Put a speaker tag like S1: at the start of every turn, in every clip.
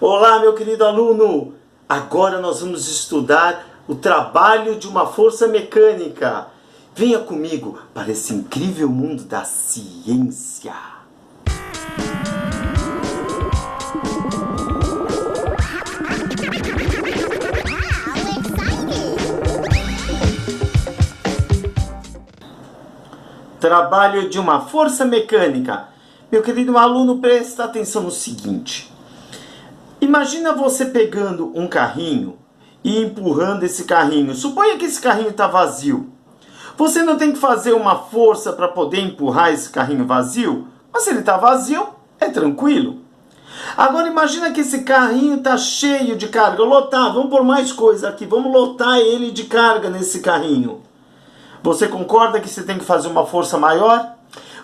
S1: Olá, meu querido aluno! Agora nós vamos estudar o trabalho de uma força mecânica. Venha comigo para esse incrível mundo da ciência. Trabalho de uma força mecânica. Meu querido aluno, presta atenção no seguinte. Imagina você pegando um carrinho e empurrando esse carrinho. Suponha que esse carrinho está vazio. Você não tem que fazer uma força para poder empurrar esse carrinho vazio? Mas se ele está vazio, é tranquilo. Agora imagina que esse carrinho está cheio de carga. Lotar, vamos pôr mais coisa aqui. Vamos lotar ele de carga nesse carrinho. Você concorda que você tem que fazer uma força maior?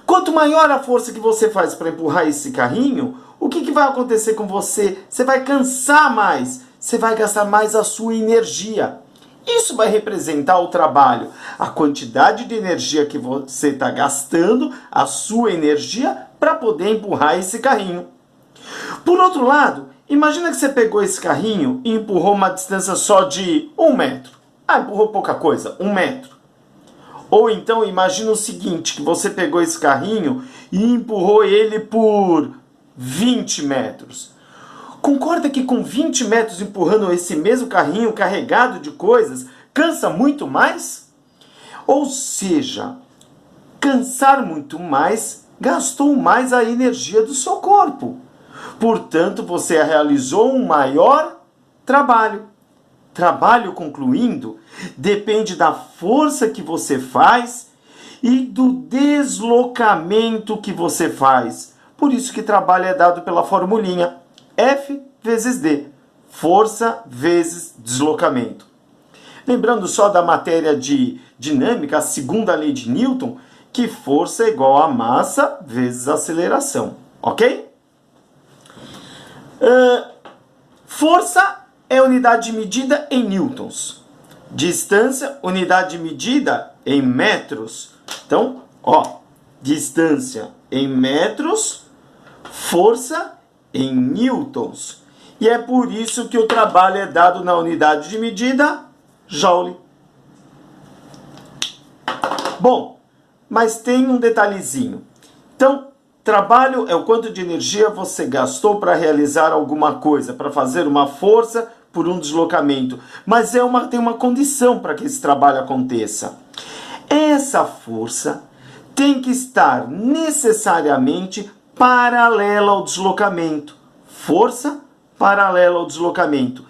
S1: Quanto maior a força que você faz para empurrar esse carrinho, o que vai acontecer com você? Você vai cansar mais, você vai gastar mais a sua energia. Isso vai representar o trabalho, a quantidade de energia que você está gastando, a sua energia, para poder empurrar esse carrinho. Por outro lado, imagina que você pegou esse carrinho e empurrou uma distância só de 1 metro. Empurrou pouca coisa, 1 metro. Ou então imagina o seguinte, que você pegou esse carrinho e empurrou ele por 20 metros. Concorda que com 20 metros empurrando esse mesmo carrinho carregado de coisas, cansa muito mais? Ou seja, cansar muito mais, gastou mais a energia do seu corpo. Portanto, você realizou um maior trabalho. Trabalho concluindo depende da força que você faz e do deslocamento que você faz. Por isso que trabalho é dado pela formulinha F vezes D, força vezes deslocamento. Lembrando só da matéria de dinâmica, a segunda lei de Newton, que força é igual a massa vezes aceleração, ok? Força é unidade de medida em newtons. Distância, unidade de medida em metros. Então, distância em metros, força em newtons. E é por isso que o trabalho é dado na unidade de medida joule. Bom, mas tem um detalhezinho. Então, trabalho é o quanto de energia você gastou para realizar alguma coisa, para fazer uma força por um deslocamento. Mas tem uma condição para que esse trabalho aconteça. Essa força tem que estar necessariamente paralela ao deslocamento. Força paralela ao deslocamento.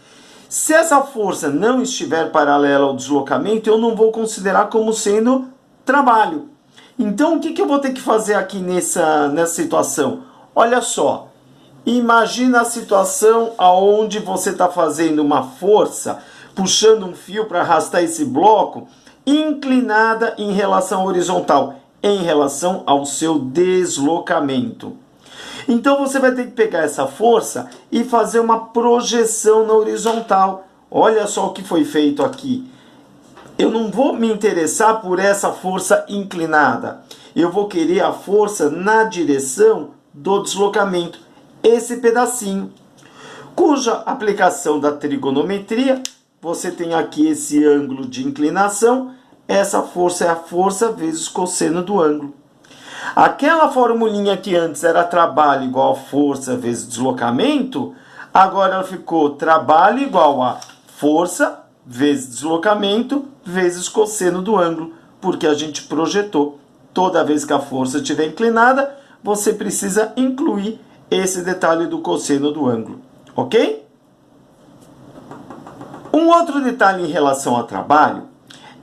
S1: Se essa força não estiver paralela ao deslocamento, eu não vou considerar como sendo trabalho. Então, o que eu vou ter que fazer aqui nessa situação? Olha só, imagina a situação onde você está fazendo uma força, puxando um fio para arrastar esse bloco, inclinada em relação à horizontal, em relação ao seu deslocamento. Então, você vai ter que pegar essa força e fazer uma projeção na horizontal. Olha só o que foi feito aqui. Eu não vou me interessar por essa força inclinada. Eu vou querer a força na direção do deslocamento. Esse pedacinho. Cuja aplicação da trigonometria, você tem aqui esse ângulo de inclinação. Essa força é a força vezes cosseno do ângulo. Aquela formulinha que antes era trabalho igual a força vezes deslocamento, agora ela ficou trabalho igual a força vezes deslocamento vezes cosseno do ângulo, porque a gente projetou. Toda vez que a força estiver inclinada, você precisa incluir esse detalhe do cosseno do ângulo, ok? Um outro detalhe em relação ao trabalho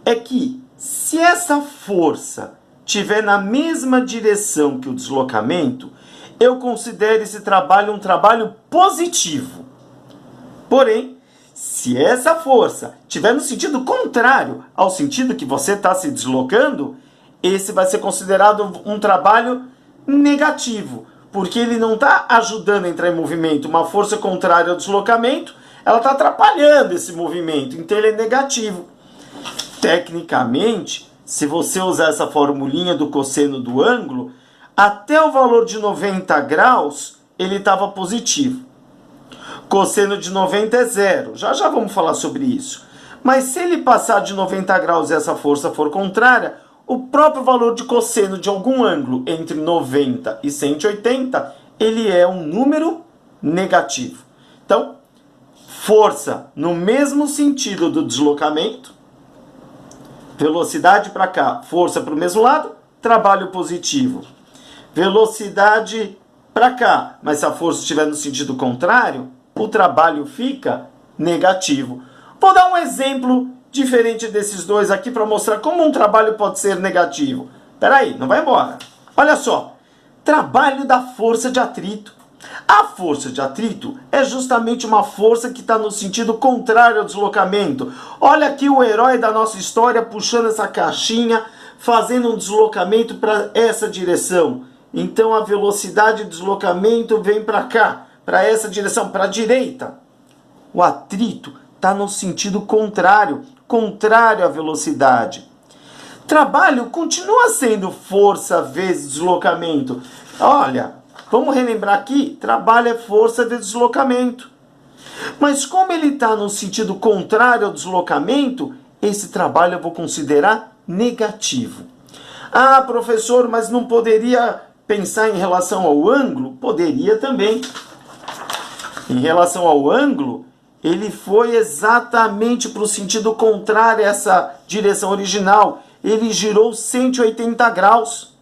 S1: é que se essa força estiver na mesma direção que o deslocamento, eu considero esse trabalho um trabalho positivo. Porém, se essa força estiver no sentido contrário ao sentido que você está se deslocando, esse vai ser considerado um trabalho negativo, porque ele não está ajudando a entrar em movimento. Uma força contrária ao deslocamento, ela está atrapalhando esse movimento, então ele é negativo. Tecnicamente, se você usar essa formulinha do cosseno do ângulo, até o valor de 90 graus, ele estava positivo. Cosseno de 90 é zero. Já já vamos falar sobre isso. Mas se ele passar de 90 graus e essa força for contrária, o próprio valor de cosseno de algum ângulo entre 90 e 180, ele é um número negativo. Então, força no mesmo sentido do deslocamento, velocidade para cá, força para o mesmo lado, trabalho positivo. Velocidade para cá, mas se a força estiver no sentido contrário, o trabalho fica negativo. Vou dar um exemplo diferente desses dois aqui para mostrar como um trabalho pode ser negativo. Espera aí, não vai embora. Olha só, trabalho da força de atrito. A força de atrito é justamente uma força que está no sentido contrário ao deslocamento. Olha aqui o herói da nossa história puxando essa caixinha, fazendo um deslocamento para essa direção. Então a velocidade de deslocamento vem para cá, para essa direção, para a direita. O atrito está no sentido contrário, contrário à velocidade. Trabalho continua sendo força vezes deslocamento. Olha, vamos relembrar aqui, trabalho é força vezes deslocamento. Mas como ele está no sentido contrário ao deslocamento, esse trabalho eu vou considerar negativo. Ah, professor, mas não poderia pensar em relação ao ângulo? Poderia também. Em relação ao ângulo, ele foi exatamente para o sentido contrário a essa direção original. Ele girou 180 graus.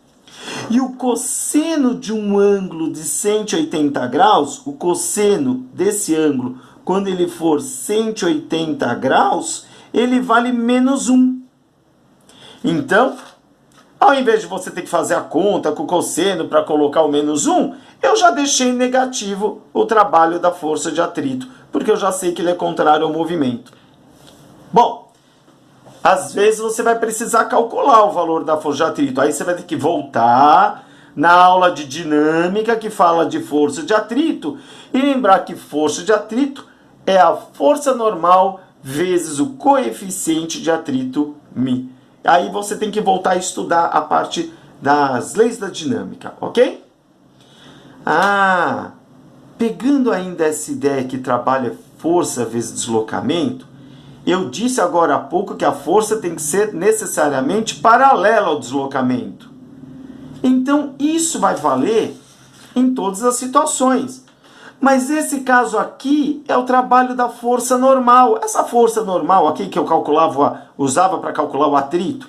S1: E o cosseno de um ângulo de 180 graus, o cosseno desse ângulo, quando ele for 180 graus, ele vale menos 1. Então, ao invés de você ter que fazer a conta com o cosseno para colocar o menos 1, eu já deixei negativo o trabalho da força de atrito, porque eu já sei que ele é contrário ao movimento. Bom, às vezes você vai precisar calcular o valor da força de atrito. Aí você vai ter que voltar na aula de dinâmica que fala de força de atrito e lembrar que força de atrito é a força normal vezes o coeficiente de atrito μ. Aí você tem que voltar a estudar a parte das leis da dinâmica, ok? Ah, pegando ainda essa ideia que trabalha força vezes deslocamento, eu disse agora há pouco que a força tem que ser necessariamente paralela ao deslocamento. Então, isso vai valer em todas as situações. Mas esse caso aqui é o trabalho da força normal. Essa força normal aqui que eu usava para calcular o atrito.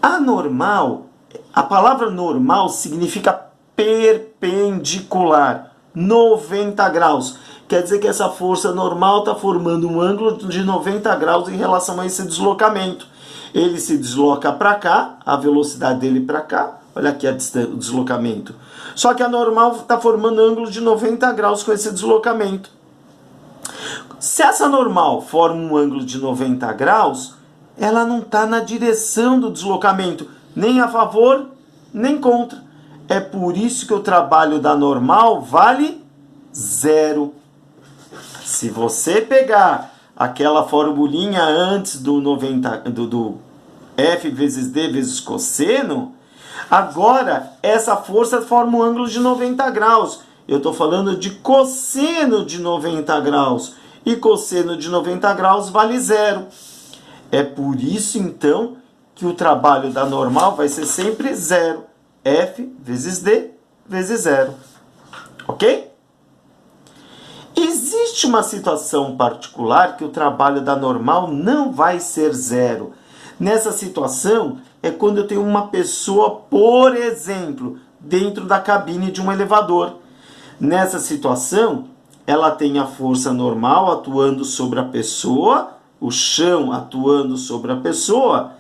S1: A normal, a palavra normal significa perpendicular, 90 graus. Quer dizer que essa força normal está formando um ângulo de 90 graus em relação a esse deslocamento. Ele se desloca para cá, a velocidade dele para cá. Olha aqui o deslocamento. Só que a normal está formando ângulo de 90 graus com esse deslocamento. Se essa normal forma um ângulo de 90 graus, ela não está na direção do deslocamento, nem a favor, nem contra. É por isso que o trabalho da normal vale 0. Se você pegar aquela formulinha antes do F vezes D vezes cosseno, agora essa força forma um ângulo de 90 graus. Eu estou falando de cosseno de 90 graus. E cosseno de 90 graus vale 0. É por isso, então, que o trabalho da normal vai ser sempre 0. F vezes D vezes 0. Ok? Existe uma situação particular que o trabalho da normal não vai ser 0. Nessa situação é quando eu tenho uma pessoa, por exemplo, dentro da cabine de um elevador. Nessa situação, ela tem a força normal atuando sobre a pessoa, o chão atuando sobre a pessoa,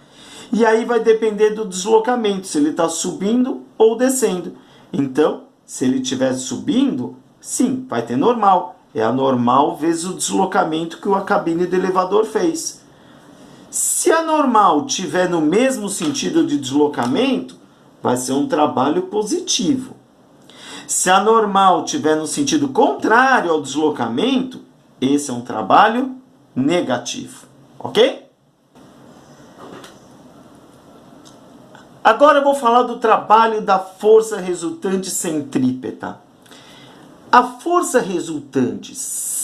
S1: e aí vai depender do deslocamento, se ele está subindo ou descendo. Então, se ele estiver subindo, sim, vai ter normal. É a normal vezes o deslocamento que a cabine do elevador fez. Se a normal estiver no mesmo sentido de deslocamento, vai ser um trabalho positivo. Se a normal estiver no sentido contrário ao deslocamento, esse é um trabalho negativo. Ok? Agora eu vou falar do trabalho da força resultante centrípeta. A força resultante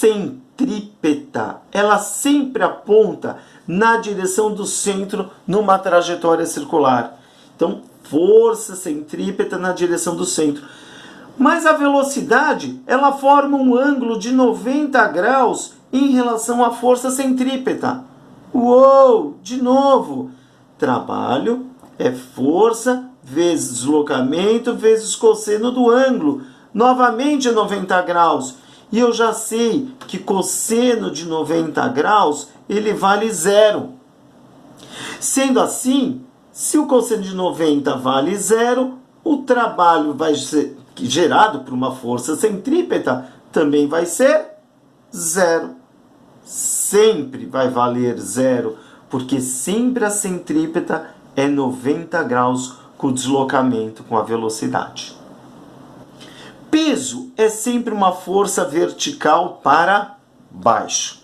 S1: centrípeta, ela sempre aponta na direção do centro numa trajetória circular. Então, força centrípeta na direção do centro. Mas a velocidade, ela forma um ângulo de 90 graus em relação à força centrípeta. Uou! De novo, trabalho é força vezes deslocamento vezes cosseno do ângulo. Novamente é 90 graus. E eu já sei que cosseno de 90 graus, ele vale 0. Sendo assim, se o cosseno de 90 vale 0, o trabalho vai ser gerado por uma força centrípeta também vai ser 0. Sempre vai valer 0, porque sempre a centrípeta é 90 graus com o deslocamento, com a velocidade. Peso é sempre uma força vertical para baixo.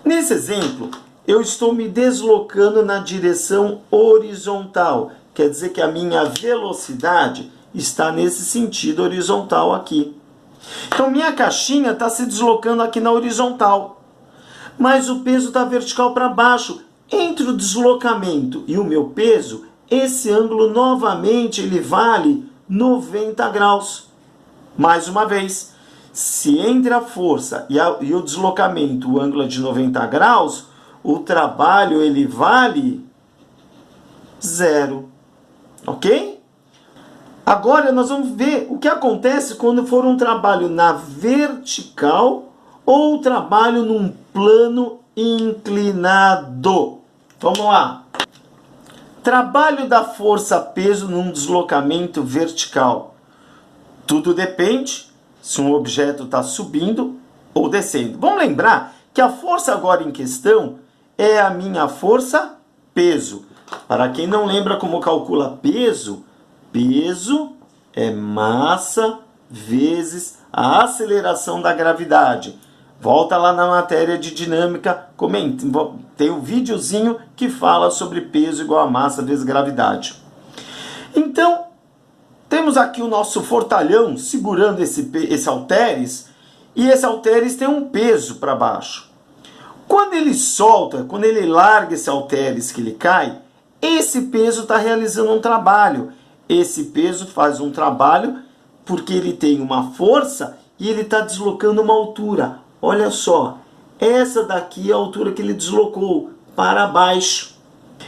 S1: Nesse exemplo, eu estou me deslocando na direção horizontal. Quer dizer que a minha velocidade está nesse sentido horizontal aqui. Então, minha caixinha está se deslocando aqui na horizontal. Mas o peso está vertical para baixo. Entre o deslocamento e o meu peso, esse ângulo novamente ele vale 90 graus. Mais uma vez, se entre a força e o deslocamento o ângulo é de 90 graus, o trabalho ele vale 0. Ok? Agora nós vamos ver o que acontece quando for um trabalho na vertical ou trabalho num plano inclinado. Vamos lá. Trabalho da força-peso num deslocamento vertical. Tudo depende se um objeto está subindo ou descendo. Vamos lembrar que a força agora em questão é a minha força-peso. Para quem não lembra como calcula peso, peso é massa vezes a aceleração da gravidade. Volta lá na matéria de dinâmica, comenta. Tem um videozinho que fala sobre peso igual a massa vezes gravidade. Então, temos aqui o nosso fortalhão segurando esse halteres, e esse halteres tem um peso para baixo. Quando ele solta, quando ele larga esse halteres que ele cai, esse peso está realizando um trabalho. Esse peso faz um trabalho porque ele tem uma força e ele está deslocando uma altura. Olha só, essa daqui é a altura que ele deslocou para baixo.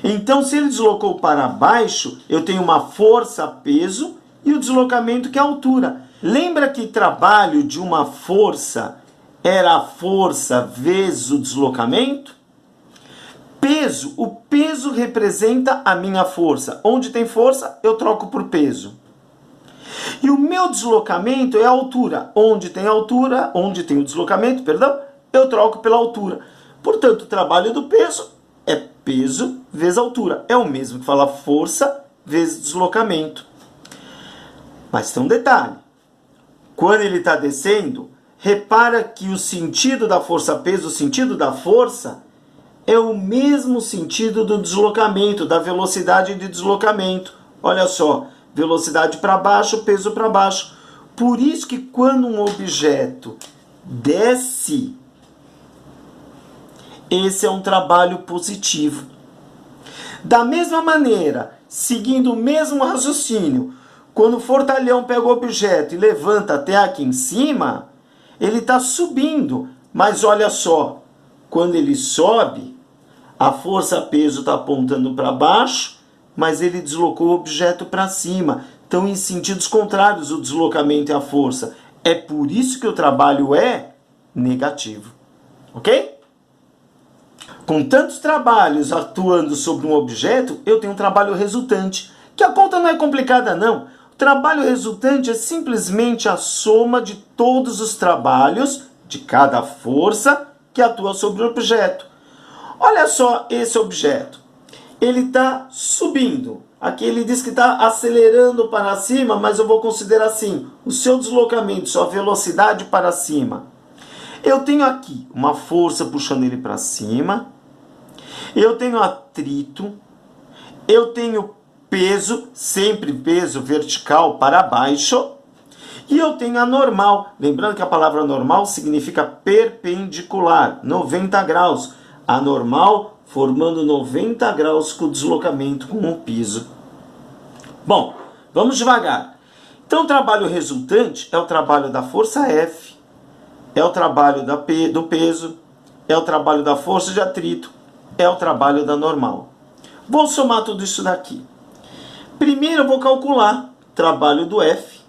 S1: Então, se ele deslocou para baixo, eu tenho uma força-peso e o deslocamento que é a altura. Lembra que trabalho de uma força era a força vezes o deslocamento? Peso, o peso representa a minha força. Onde tem força, eu troco por peso. E o meu deslocamento é a altura. Onde tem altura, onde tem o deslocamento, perdão, eu troco pela altura. Portanto, o trabalho do peso é peso vezes altura. É o mesmo que falar força vezes deslocamento. Mas tem um detalhe. Quando ele está descendo, repara que o sentido da força-peso, o sentido da força, é o mesmo sentido do deslocamento, da velocidade de deslocamento. Olha só, velocidade para baixo, peso para baixo. Por isso que quando um objeto desce, esse é um trabalho positivo. Da mesma maneira, seguindo o mesmo raciocínio, quando o fortalhão pega o objeto e levanta até aqui em cima, ele está subindo. Mas olha só, quando ele sobe, a força-peso está apontando para baixo, mas ele deslocou o objeto para cima. Então, em sentidos contrários, o deslocamento e a força. É por isso que o trabalho é negativo. Ok? Com tantos trabalhos atuando sobre um objeto, eu tenho um trabalho resultante. Que a conta não é complicada, não. O trabalho resultante é simplesmente a soma de todos os trabalhos de cada força que atua sobre o objeto. Olha só esse objeto. Ele está subindo. Aqui ele diz que está acelerando para cima, mas eu vou considerar assim. O seu deslocamento, sua velocidade para cima. Eu tenho aqui uma força puxando ele para cima. Eu tenho atrito. Eu tenho peso, sempre peso vertical para baixo. E eu tenho a normal. Lembrando que a palavra normal significa perpendicular, 90 graus. A normal formando 90 graus com o deslocamento com o piso. Bom, vamos devagar. Então, o trabalho resultante é o trabalho da força F, é o trabalho do peso, é o trabalho da força de atrito, é o trabalho da normal. Vou somar tudo isso daqui. Primeiro eu vou calcular o trabalho do F.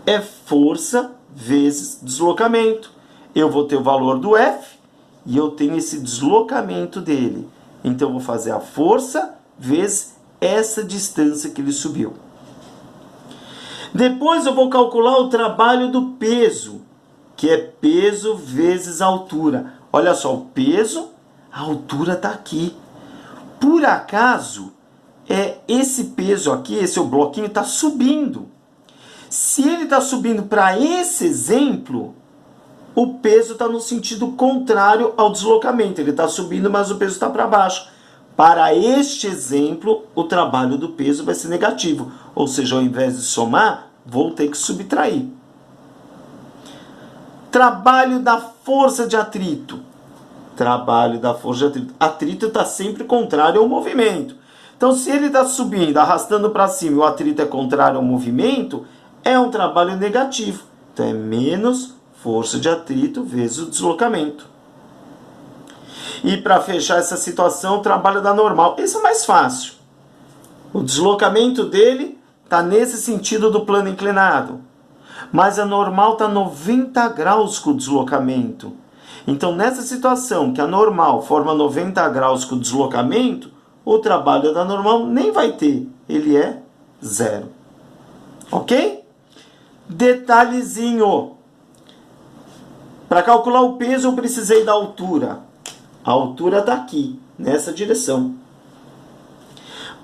S1: É força vezes deslocamento. Eu vou ter o valor do F e eu tenho esse deslocamento dele. Então eu vou fazer a força vezes essa distância que ele subiu. Depois eu vou calcular o trabalho do peso, que é peso vezes altura. Olha só, o peso, a altura está aqui. Por acaso, esse peso aqui, esse bloquinho está subindo. Se ele está subindo para esse exemplo, o peso está no sentido contrário ao deslocamento. Ele está subindo, mas o peso está para baixo. Para este exemplo, o trabalho do peso vai ser negativo. Ou seja, ao invés de somar, vou ter que subtrair. Trabalho da força de atrito. Trabalho da força de atrito. Atrito está sempre contrário ao movimento. Então, se ele está subindo, arrastando para cima e o atrito é contrário ao movimento, é um trabalho negativo. Então, é menos força de atrito vezes o deslocamento. E para fechar essa situação, o trabalho da normal. Esse é mais fácil. O deslocamento dele está nesse sentido do plano inclinado. Mas a normal está 90 graus com o deslocamento. Então, nessa situação que a normal forma 90 graus com o deslocamento, o trabalho da normal nem vai ter. Ele é zero. Ok? Detalhezinho. Para calcular o peso, eu precisei da altura. A altura está aqui, nessa direção.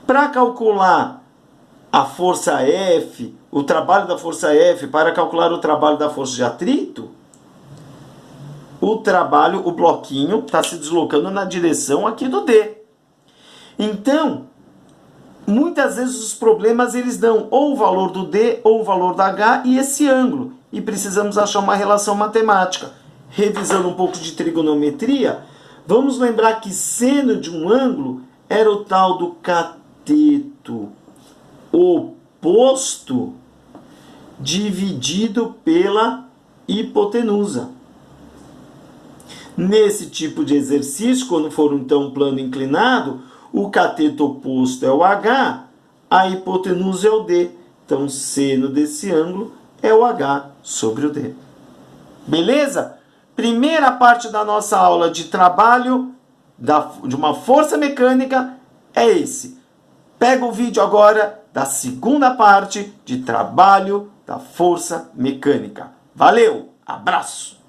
S1: Para calcular a força F, o trabalho da força F, para calcular o trabalho da força de atrito, o bloquinho está se deslocando na direção aqui do D. Então, muitas vezes os problemas eles dão ou o valor do D ou o valor da H e esse ângulo. E precisamos achar uma relação matemática. Revisando um pouco de trigonometria, vamos lembrar que seno de um ângulo era o tal do cateto oposto dividido pela hipotenusa. Nesse tipo de exercício, quando for então um plano inclinado, o cateto oposto é o H, a hipotenusa é o D. Então, seno desse ângulo é o H sobre o D. Beleza? Primeira parte da nossa aula de trabalho de uma força mecânica é esse. Pega o vídeo agora da segunda parte de trabalho da força mecânica. Valeu, abraço!